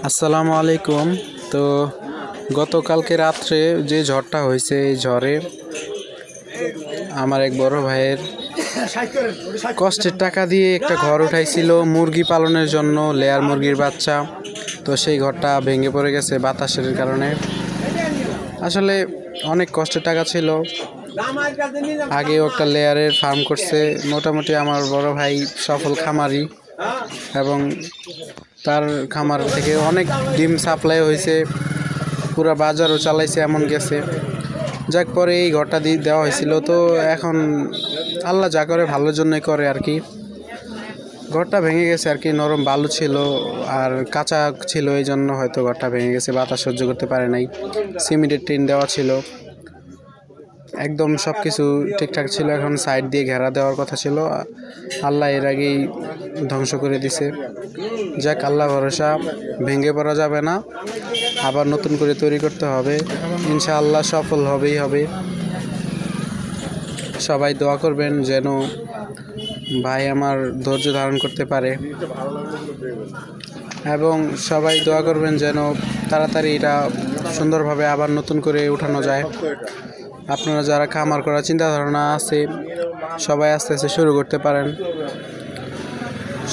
আসসালামু আলাইকুম। তো গতকালকে রাত্রে যে ঝড়টা হয়েছে, এই ঝড়ে আমার এক বড় ভাইয়ের কষ্টের টাকা দিয়ে একটা ঘর উঠাইছিল মুরগি পালনের জন্য, লেয়ার মুরগির বাচ্চা। তো সেই ঘরটা ভেঙে পড়ে গেছে বাতাসের কারণে। আসলে অনেক কষ্টের টাকা ছিল। আগেও একটা লেয়ারের ফার্ম করছে। মোটামুটি আমার বড় ভাই সফল খামারি এবং তার খামার থেকে অনেক ডিম সাপ্লাই হয়েছে, পুরো বাজারও চালাইছে, এমন গেছে। যাক, পরে এই ঘরটা দিয়ে দেওয়া হয়েছিল। তো এখন আল্লাহ যা করে ভালোর জন্যই করে আর কি। ঘরটা ভেঙে গেছে আর কি, নরম বালু ছিল আর কাঁচা ছিল, এই জন্য হয়তো ঘরটা ভেঙে গেছে, বাতাস সহ্য করতে পারে নাই। সিমেন্টের টিন দেওয়া ছিল, একদম সব কিছু ঠিকঠাক ছিল। এখন সাইড দিয়ে ঘেরা দেওয়ার কথা ছিল, আল্লাহ এর আগেই ধ্বংস করে দিছে। যাক, আল্লাহ ভরসা, ভেঙে পড়া যাবে না, আবার নতুন করে তৈরি করতে হবে। ইনশাআল্লাহ সফল হবেই হবে। সবাই দোয়া করবেন যেন ভাই আমার ধৈর্য ধারণ করতে পারে, এবং সবাই দোয়া করবেন যেন তাড়াতাড়ি এটা সুন্দরভাবে আবার নতুন করে উঠানো যায়। আপনারা যারা খামার করার চিন্তা ধারণা আছে, সবাই আস্তে আস্তে শুরু করতে পারেন।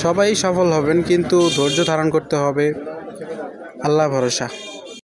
সবাই সফল হবেন, কিন্তু ধৈর্য ধারণ করতে হবে, আল্লাহ ভরসা।